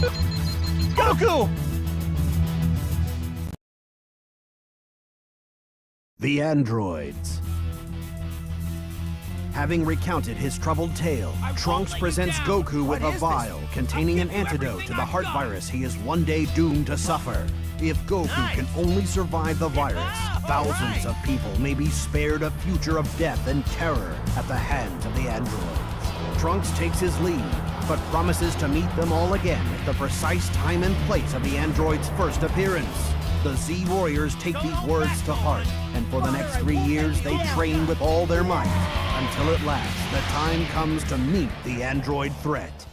Goku! The androids. Having recounted his troubled tale, Trunks presents Goku with a vial containing an antidote to the heart virus he is one day doomed to suffer. If Goku can only survive the virus, thousands of people may be spared a future of death and terror at the hands of the androids. Trunks takes his leave, but promises to meet them all again at the precise time and place of the androids' first appearance. The Z Warriors take these words to heart, and for the next 3 years they train with all their might, until at last the time comes to meet the android threat.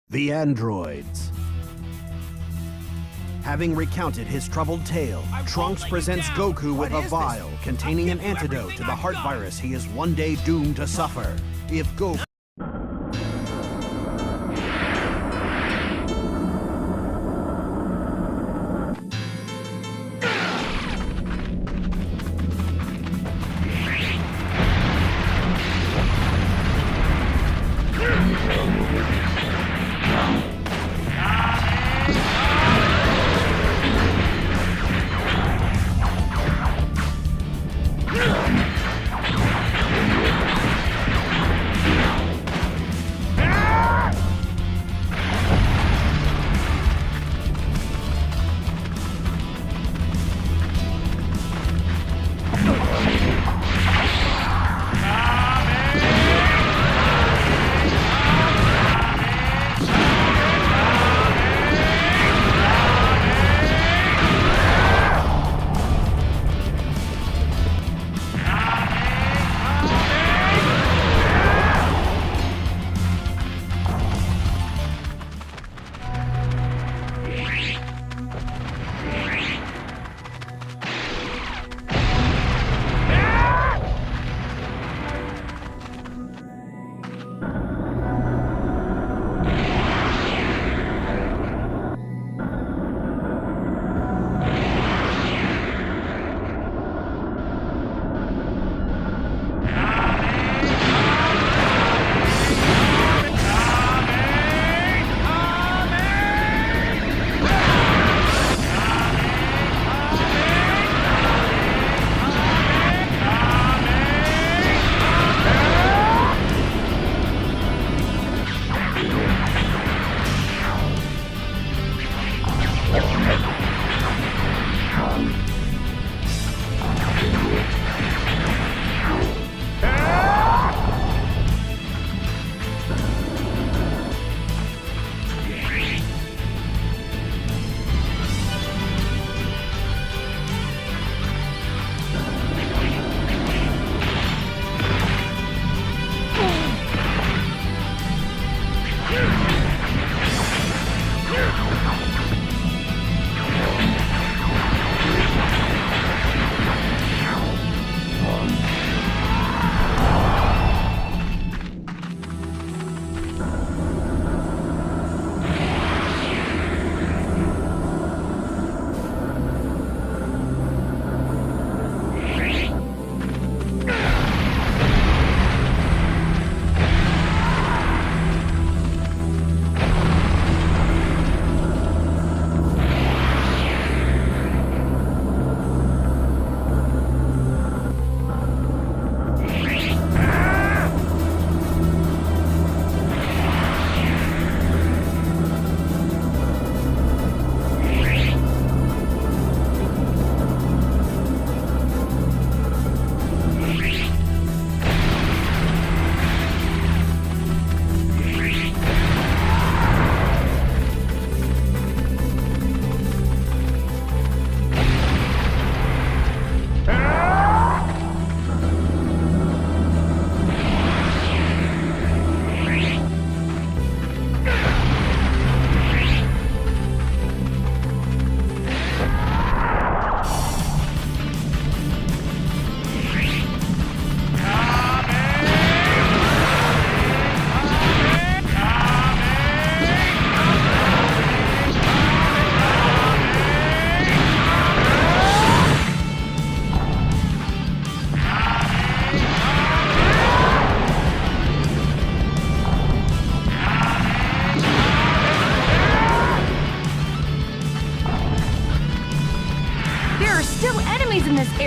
The androids. Having recounted his troubled tale, Trunks presents Goku with a vial containing an antidote to the heart virus he is one day doomed to suffer. If Goku...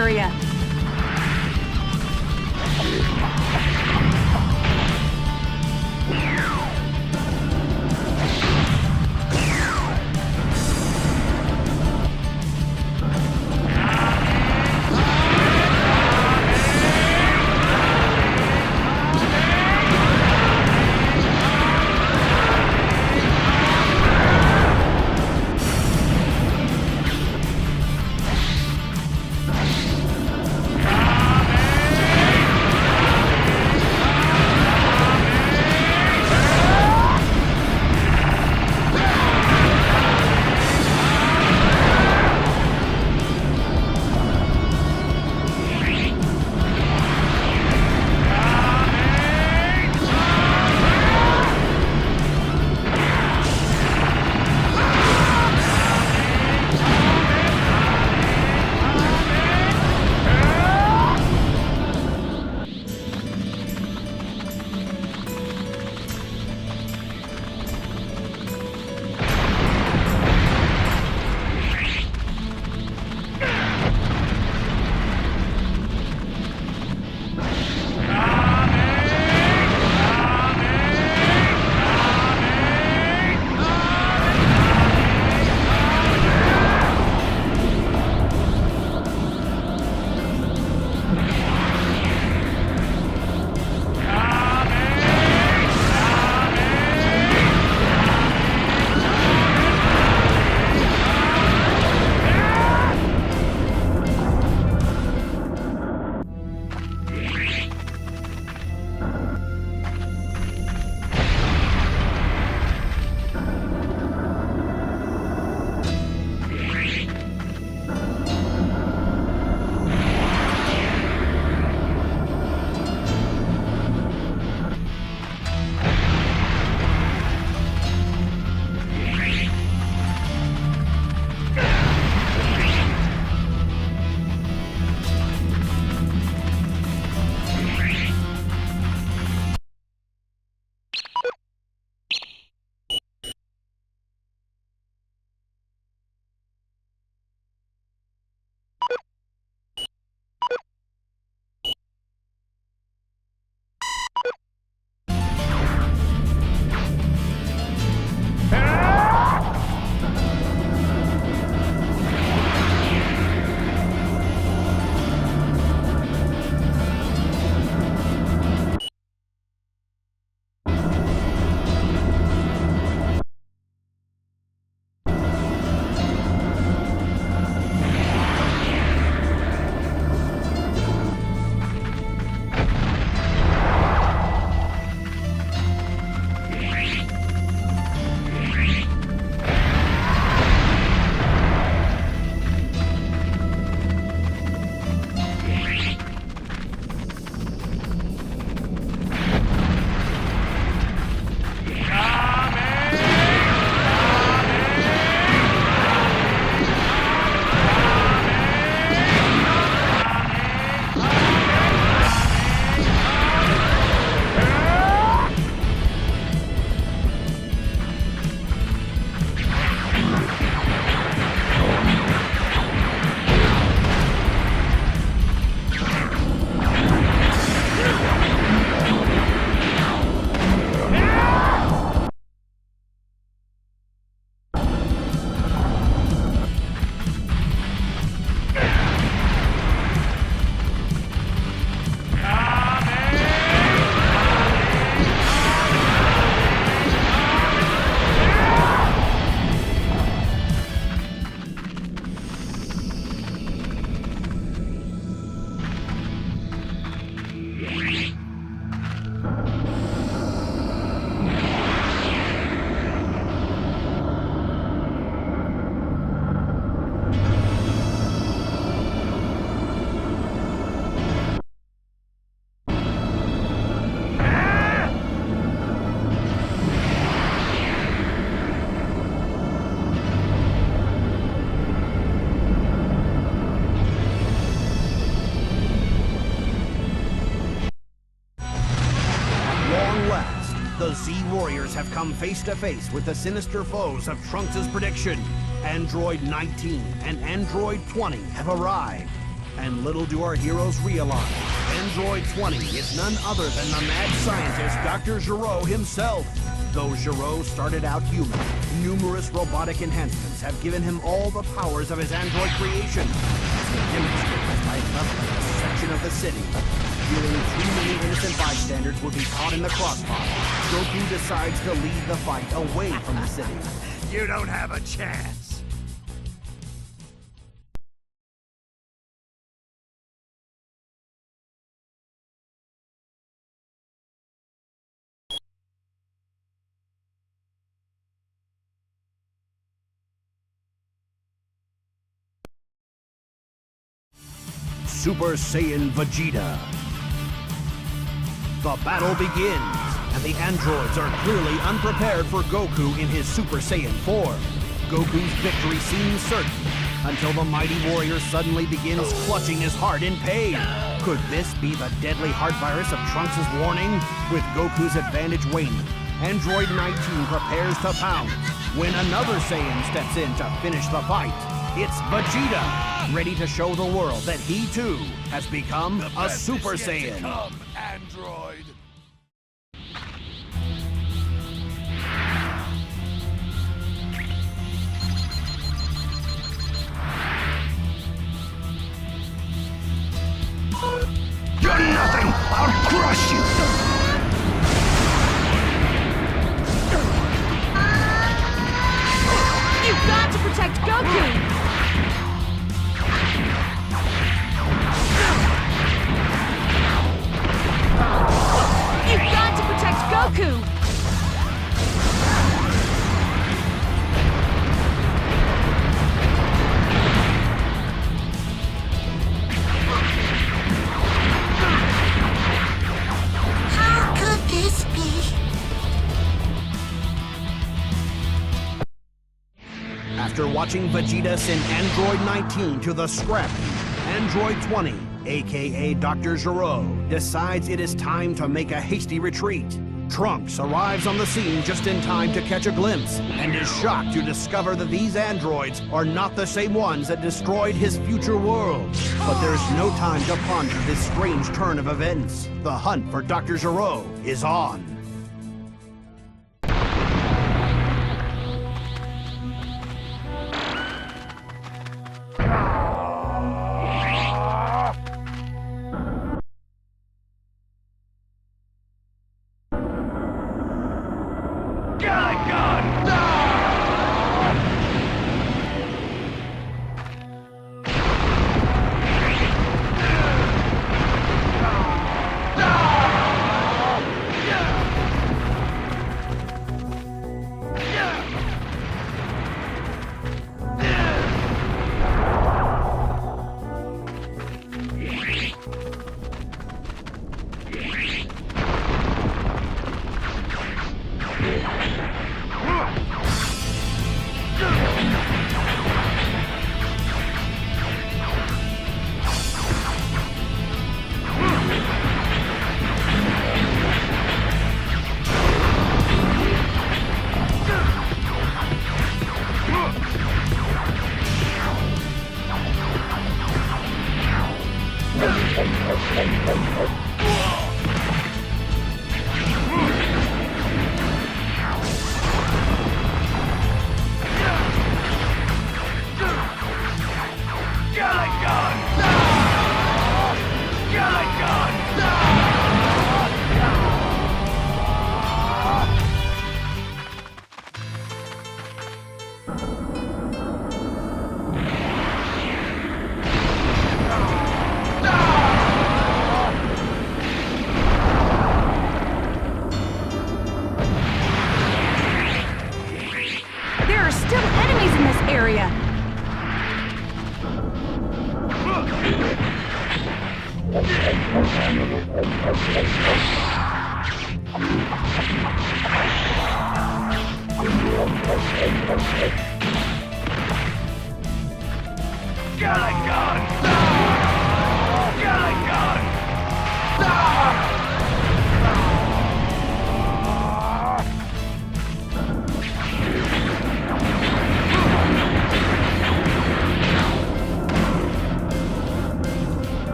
area. The Z-Warriors have come face to face with the sinister foes of Trunks' prediction. Android 19 and Android 20 have arrived. And little do our heroes realize, Android 20 is none other than the mad scientist Dr. Gero himself. Though Gero started out human, numerous robotic enhancements have given him all the powers of his android creation. As he demonstrates by leveling a section of the city, feeling too many innocent bystanders would be caught in the crossfire, Goku decides to lead the fight away from the city. You don't have a chance. Super Saiyan Vegeta. The battle begins, and the androids are clearly unprepared for Goku in his Super Saiyan form. Goku's victory seems certain, until the mighty warrior suddenly begins clutching his heart in pain. Could this be the deadly heart virus of Trunks' warning? With Goku's advantage waning, Android 19 prepares to pounce, when another Saiyan steps in to finish the fight. It's Vegeta, ready to show the world that he too has become a Super Saiyan. Come, Android. You're nothing! I'll crush you! You've got to protect Goku! You've got to protect Goku! How could this be? After watching Vegeta send Android 19 to the scrap heap, Android 20, aka Dr. Gero, decides it is time to make a hasty retreat. Trunks arrives on the scene just in time to catch a glimpse, and is shocked to discover that these androids are not the same ones that destroyed his future world. But there's no time to ponder this strange turn of events. The hunt for Dr. Gero is on.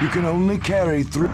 You can only carry 3.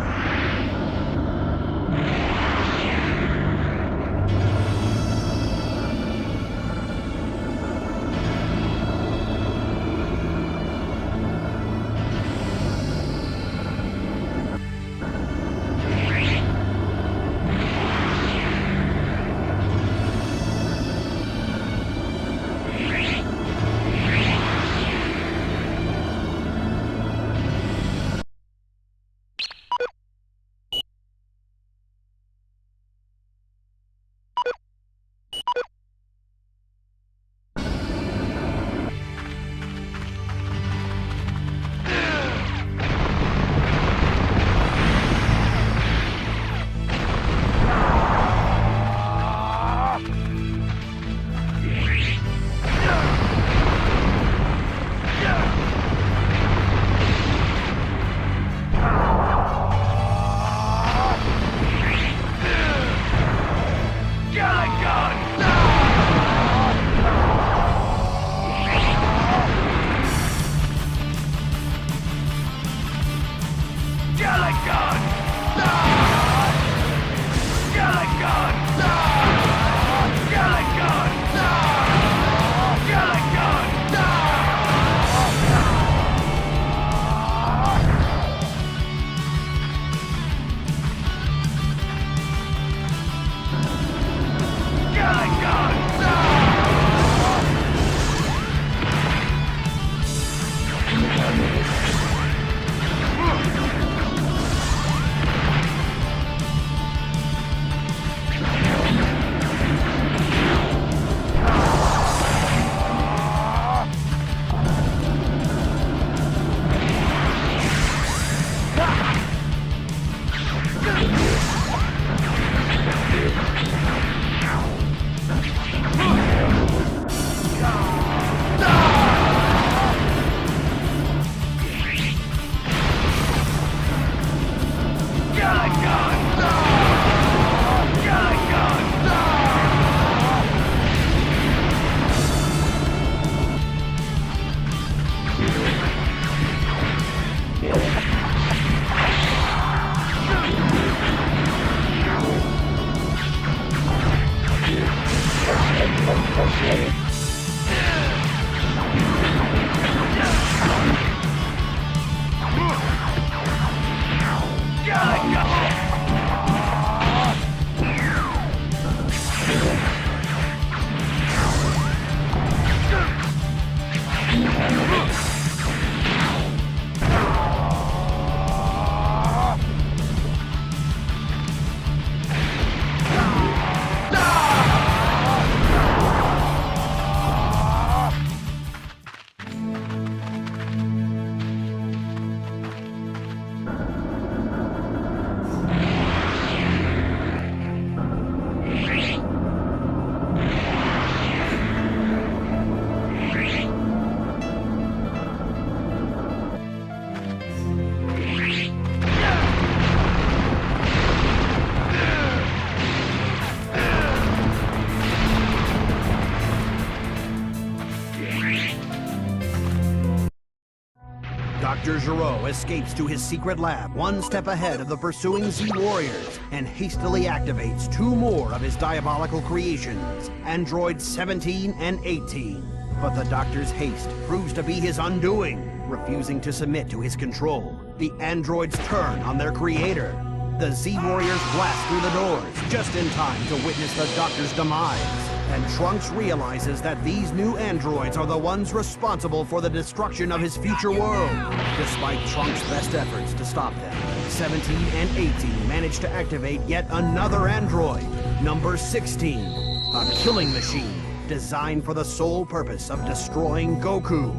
Dr. Gero escapes to his secret lab, one step ahead of the pursuing Z-Warriors, and hastily activates 2 more of his diabolical creations, Androids 17 and 18. But the Doctor's haste proves to be his undoing. Refusing to submit to his control, the androids turn on their creator. The Z-Warriors blast through the doors, just in time to witness the Doctor's demise. And Trunks realizes that these new androids are the ones responsible for the destruction of his future world. Despite Trunks' best efforts to stop them, 17 and 18 manage to activate yet another android, number 16, a killing machine designed for the sole purpose of destroying Goku.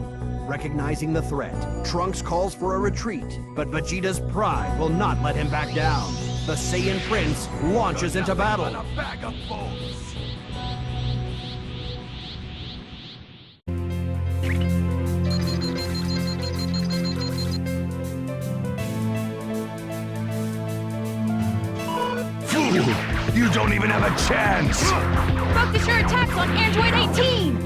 Recognizing the threat, Trunks calls for a retreat, but Vegeta's pride will not let him back down. The Saiyan Prince launches into battle. You don't even have a chance! Focus your attacks on Android 18!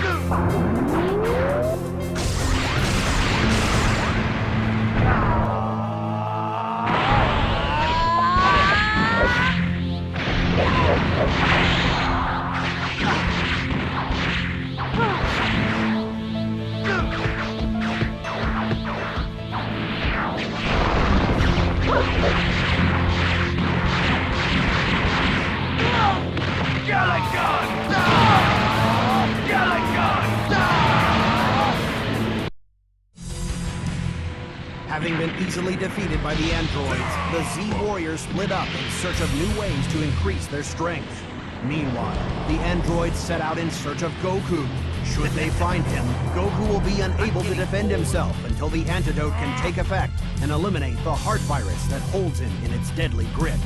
Having been easily defeated by the androids, the Z-Warriors split up in search of new ways to increase their strength. Meanwhile, the androids set out in search of Goku. Should they find him, Goku will be unable to defend himself until the antidote can take effect and eliminate the heart virus that holds him in its deadly grip.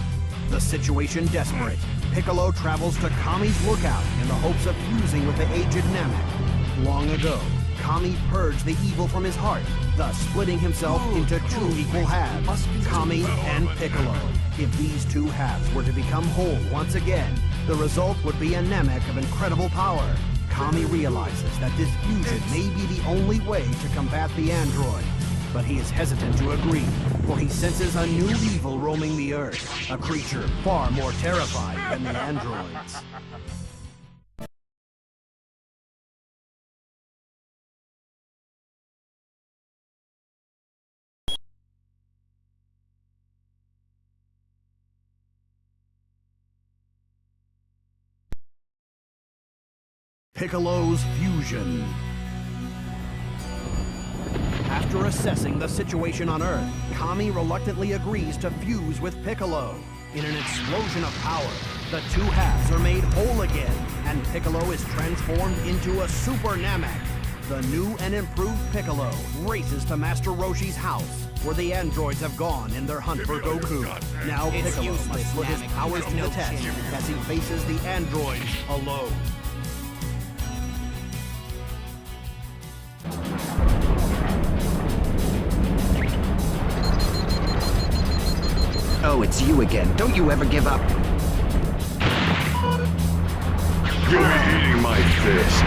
The situation desperate, Piccolo travels to Kami's lookout in the hopes of fusing with the aged Namek. Long ago, Kami purged the evil from his heart, thus splitting himself into two equal halves, Kami and Piccolo. If these two halves were to become whole once again, the result would be a Namek of incredible power. Kami realizes that this fusion may be the only way to combat the android. But he is hesitant to agree, for he senses a new evil roaming the Earth, a creature far more terrified than the androids. Piccolo's fusion. After assessing the situation on Earth, Kami reluctantly agrees to fuse with Piccolo. In an explosion of power, the two halves are made whole again, and Piccolo is transformed into a Super Namek. The new and improved Piccolo races to Master Roshi's house, where the androids have gone in their hunt for Goku. Now Piccolo must put his powers to the test as he faces the androids alone. Oh, it's you again. Don't you ever give up. You're eating my fist.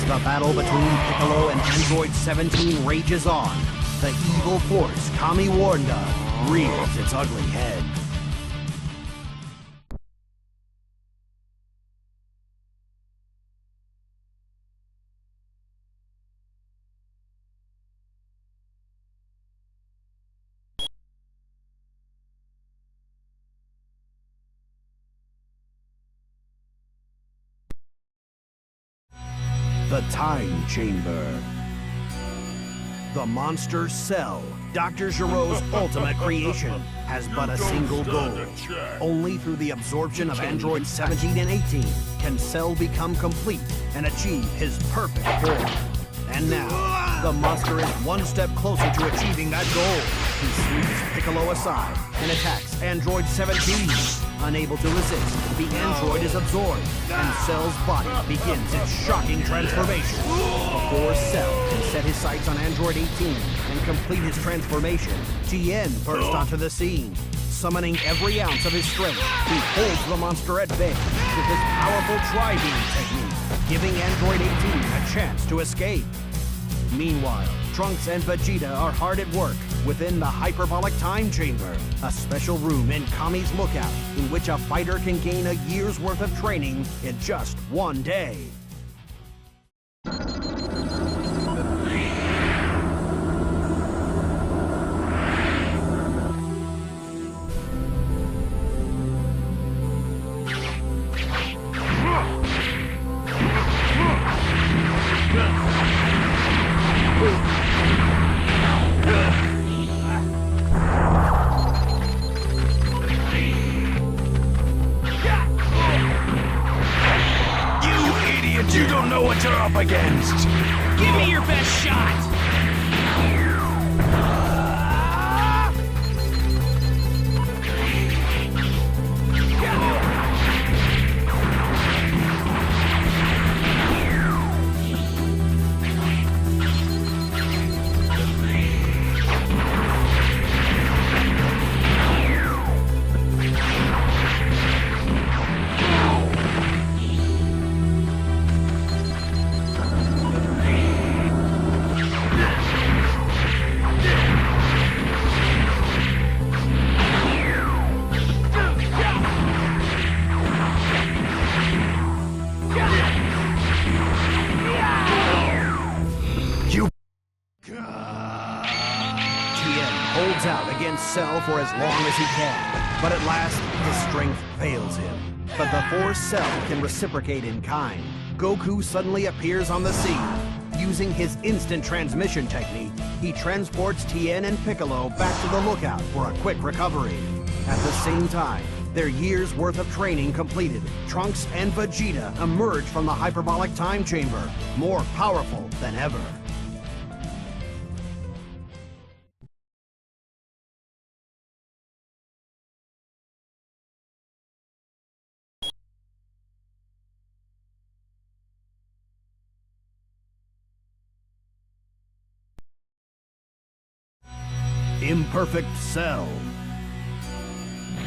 The battle between Piccolo and Android 17 rages on. The evil force, Kami warned of, rears its ugly head. The Time Chamber. The monster Cell, Dr. Giro's ultimate creation, has but a single goal. Only through the absorption of Androids 17 and 18 can Cell become complete and achieve his perfect form. And now, the monster is one step closer to achieving that goal. He sweeps Piccolo aside and attacks Android 17. Unable to resist, the android is absorbed, and Cell's body begins its shocking transformation. Before Cell can set his sights on Android 18 and complete his transformation, Tien burst onto the scene. Summoning every ounce of his strength, he holds the monster at bay with his powerful tri-beam technique, giving Android 18 a chance to escape. Meanwhile, Trunks and Vegeta are hard at work within the hyperbolic time chamber, a special room in Kami's lookout in which a fighter can gain a year's worth of training in just one day. You don't know what you're up against! Give me your best shot! Holds out against Cell for as long as he can, but at last, his strength fails him. But before Cell can reciprocate in kind, Goku suddenly appears on the scene. Using his instant transmission technique, he transports Tien and Piccolo back to the lookout for a quick recovery. At the same time, their year's worth of training completed, Trunks and Vegeta emerge from the hyperbolic time chamber, more powerful than ever. Imperfect Cell.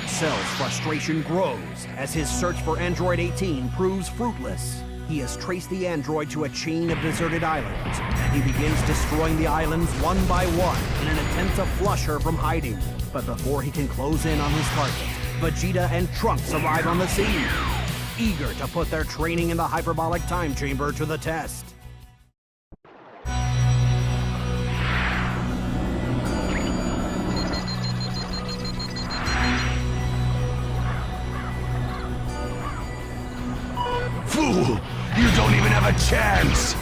Cell's frustration grows as his search for Android 18 proves fruitless. He has traced the android to a chain of deserted islands, and he begins destroying the islands one by one in an attempt to flush her from hiding. But before he can close in on his target, Vegeta and Trunks arrive on the scene, eager to put their training in the hyperbolic time chamber to the test. Fool! You don't even have a chance!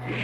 You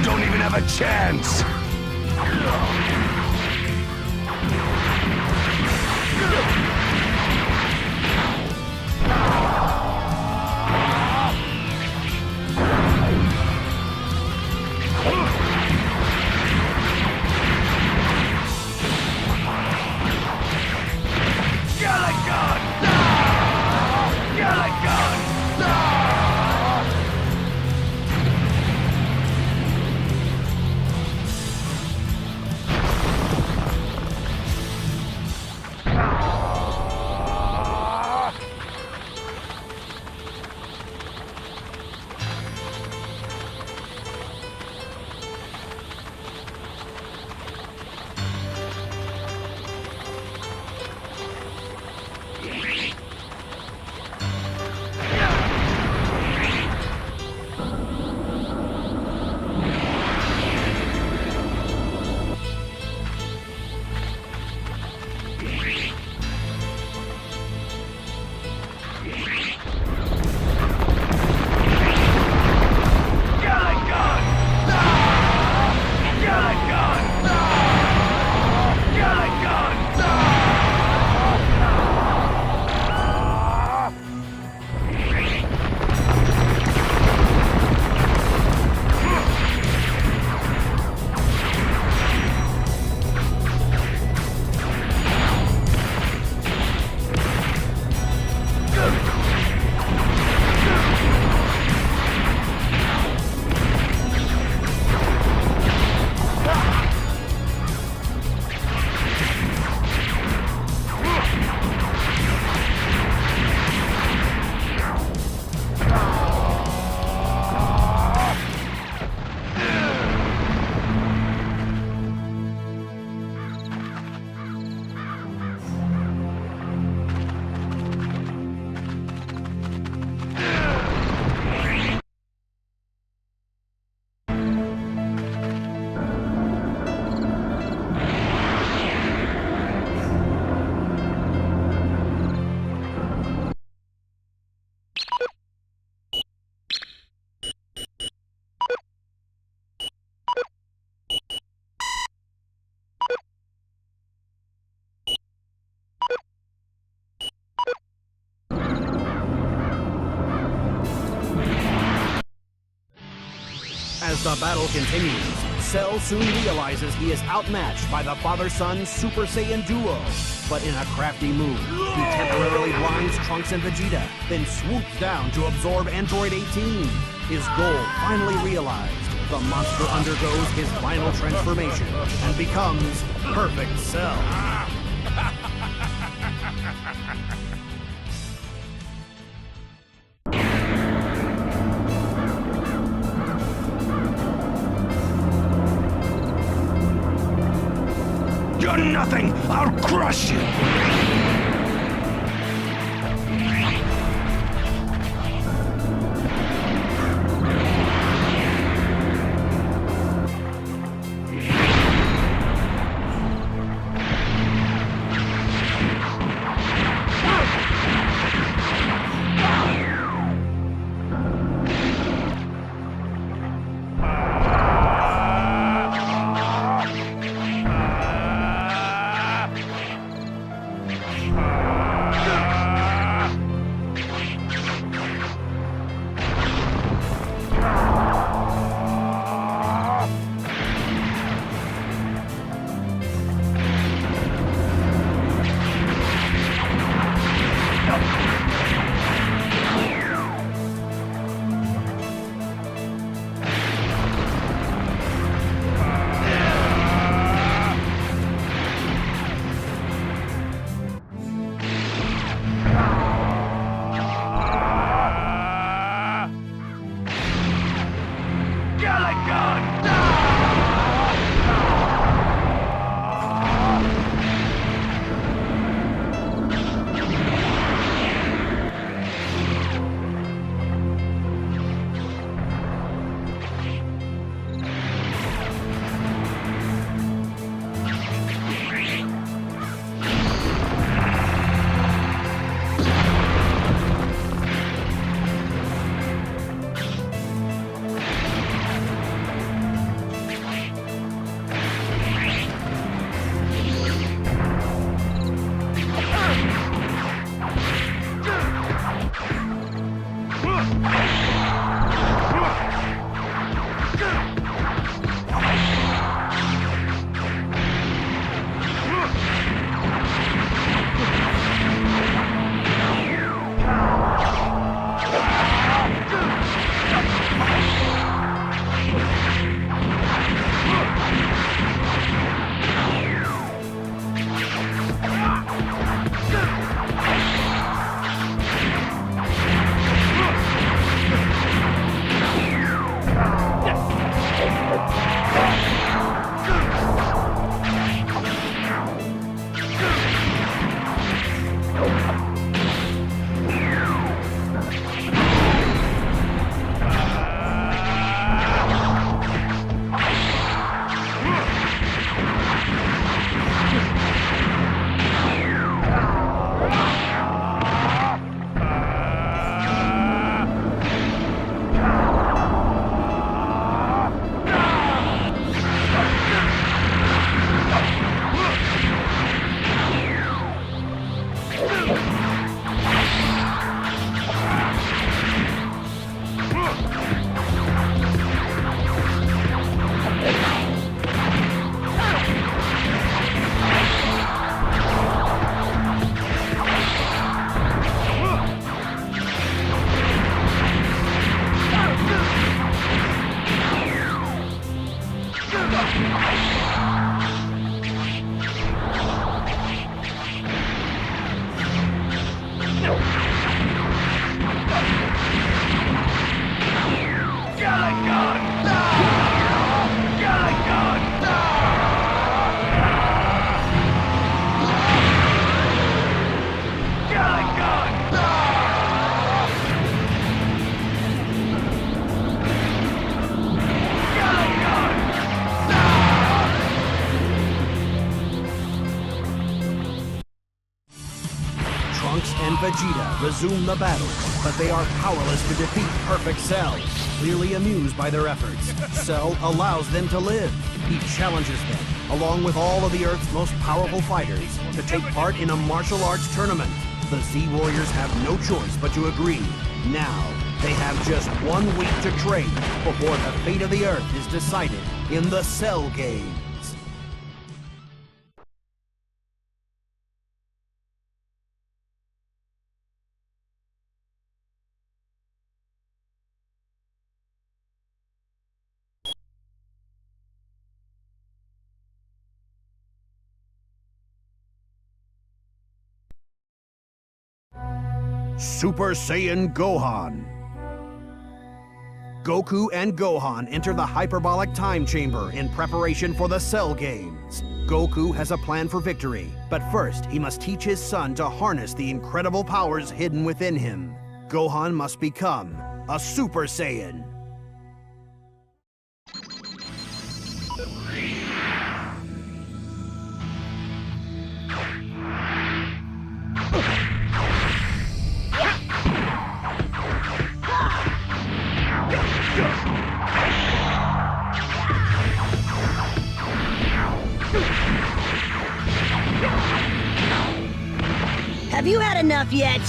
don't even have a chance! As the battle continues, Cell soon realizes he is outmatched by the father-son Super Saiyan duo. But in a crafty move, he temporarily blinds Trunks and Vegeta, then swoops down to absorb Android 18. His goal finally realized, the monster undergoes his final transformation and becomes Perfect Cell. You're nothing! I'll crush you! Trunks and Vegeta resume the battle, but they are powerless to defeat Perfect Cell. Clearly amused by their efforts, Cell allows them to live. He challenges them, along with all of the Earth's most powerful fighters, to take part in a martial arts tournament. The Z-Warriors have no choice but to agree. Now, they have just 1 week to train before the fate of the Earth is decided in the Cell Games. Super Saiyan Gohan. Goku and Gohan enter the hyperbolic time chamber in preparation for the Cell Games. Goku has a plan for victory, but first he must teach his son to harness the incredible powers hidden within him. Gohan must become a Super Saiyan. Have you had enough yet?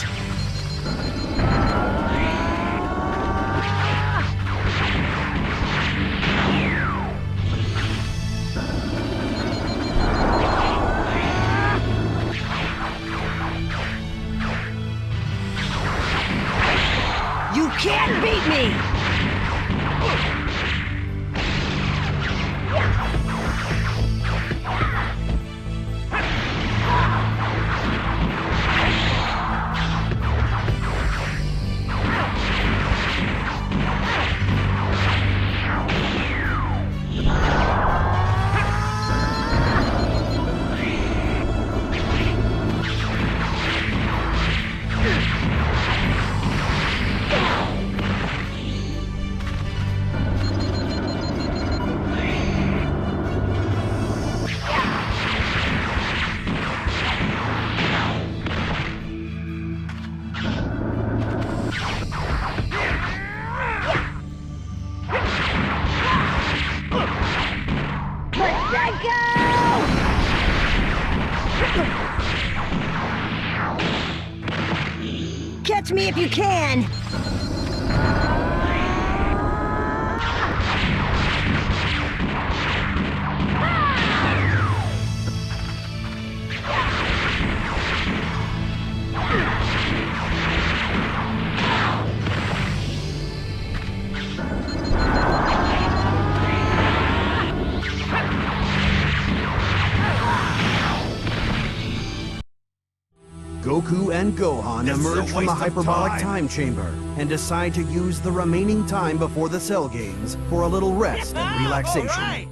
You can't beat me! Catch me if you can! Goku and Gohan This is a emerge from the waste of hyperbolic time. time chamber and decide to use the remaining time before the Cell Games for a little rest and relaxation.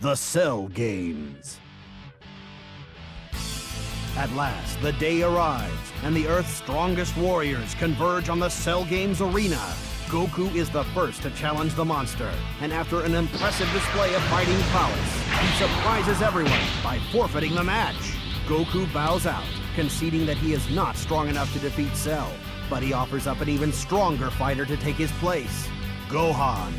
The Cell Games. At last, the day arrives, and the Earth's strongest warriors converge on the Cell Games arena. Goku is the first to challenge the monster, and after an impressive display of fighting prowess, he surprises everyone by forfeiting the match. Goku bows out, conceding that he is not strong enough to defeat Cell, but he offers up an even stronger fighter to take his place, Gohan.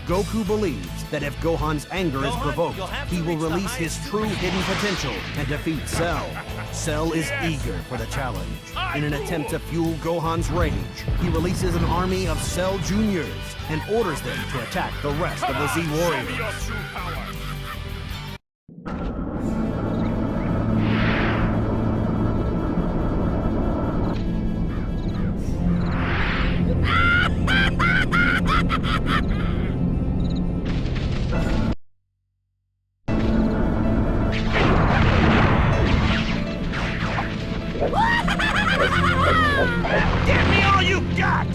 Goku believes that if Gohan's anger is provoked, he will release his true hidden potential and defeat Cell. Cell is eager for the challenge. In an attempt to fuel Gohan's rage, he releases an army of Cell Juniors and orders them to attack the rest of the Z Warriors. Give me all you got!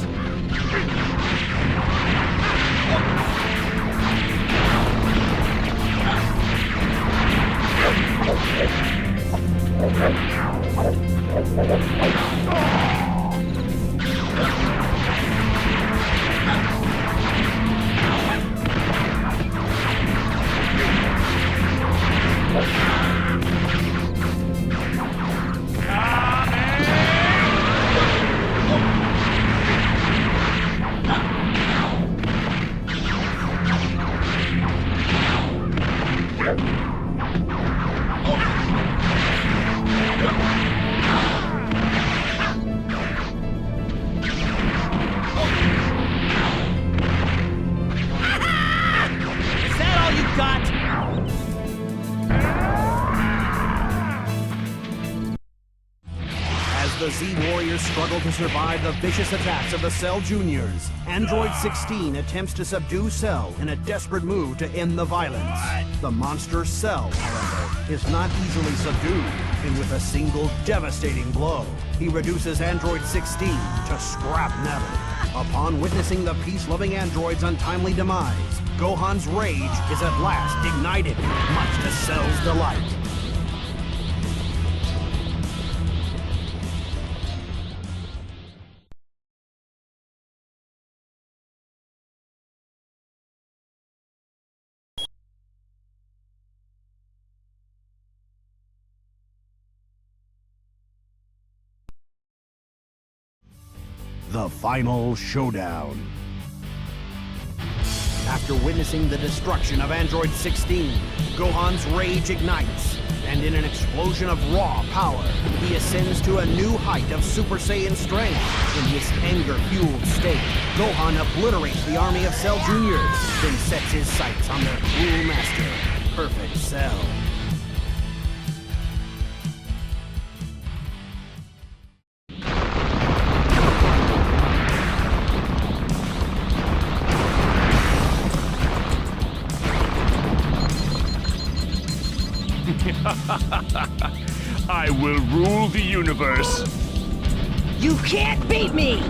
The Z Warriors struggle to survive the vicious attacks of the Cell Juniors. Android 16 attempts to subdue Cell in a desperate move to end the violence. The monster Cell, however, is not easily subdued, and with a single devastating blow, he reduces Android 16 to scrap metal. Upon witnessing the peace-loving android's untimely demise, Gohan's rage is at last ignited, much to Cell's delight. The final showdown. After witnessing the destruction of Android 16, Gohan's rage ignites, and in an explosion of raw power, he ascends to a new height of Super Saiyan strength. In this anger-fueled state, Gohan obliterates the army of Cell Juniors, then sets his sights on their cruel master, Perfect Cell. I will rule the universe. You can't beat me!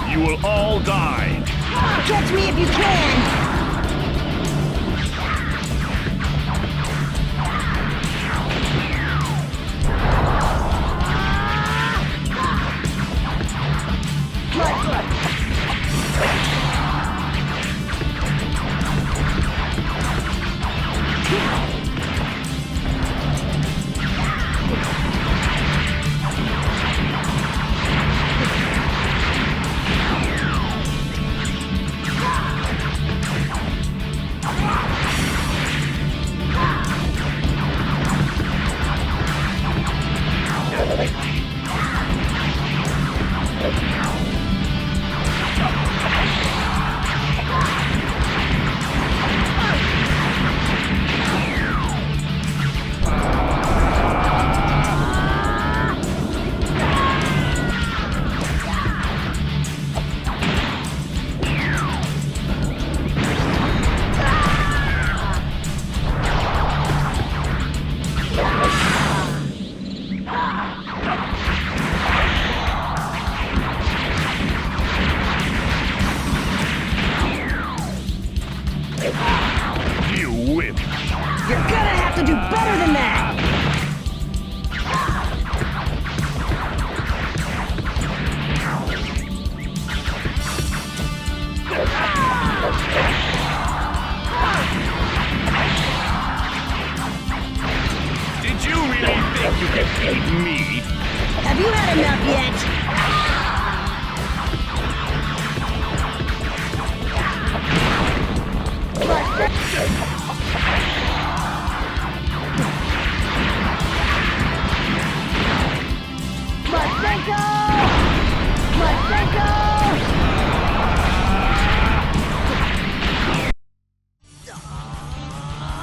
You will all die. Catch me if you can! speed. Have you had enough yet?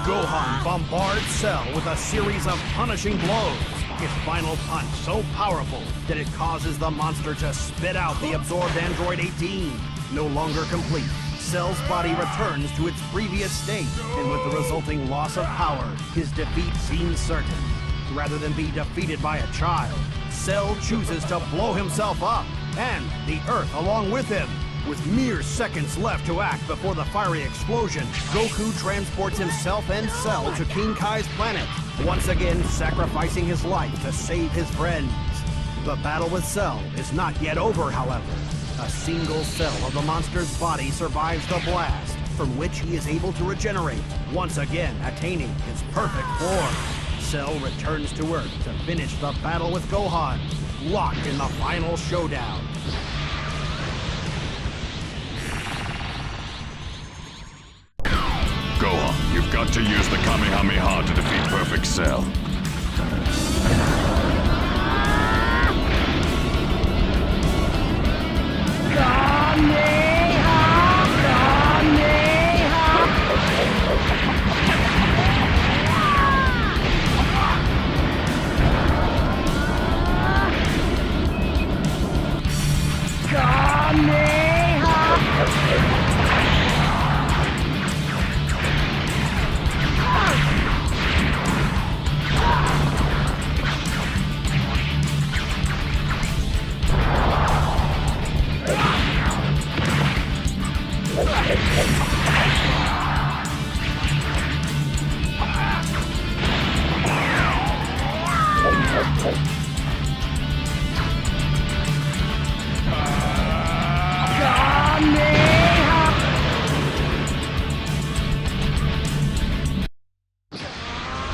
Gohan bombards Cell with a series of punishing blows. His final punch so powerful that it causes the monster to spit out the absorbed Android 18. No longer complete, Cell's body returns to its previous state, and with the resulting loss of power, his defeat seems certain. Rather than be defeated by a child, Cell chooses to blow himself up, and the Earth along with him. With mere seconds left to act before the fiery explosion, Goku transports himself and Cell to King Kai's planet, once again sacrificing his life to save his friends. The battle with Cell is not yet over, however. A single cell of the monster's body survives the blast, from which he is able to regenerate, once again attaining his perfect form. Cell returns to Earth to finish the battle with Gohan, locked in the final showdown. Gohan, you've got to use the Kamehameha to defeat Perfect Cell.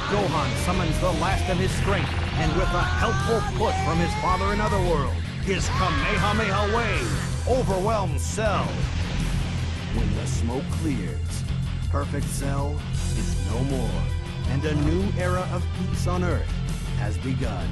Gohan summons the last of his strength, and with a helpful push from his father in Otherworld, his Kamehameha wave overwhelms Cell. When the smoke clears, Perfect Cell is no more, and a new era of peace on Earth has begun.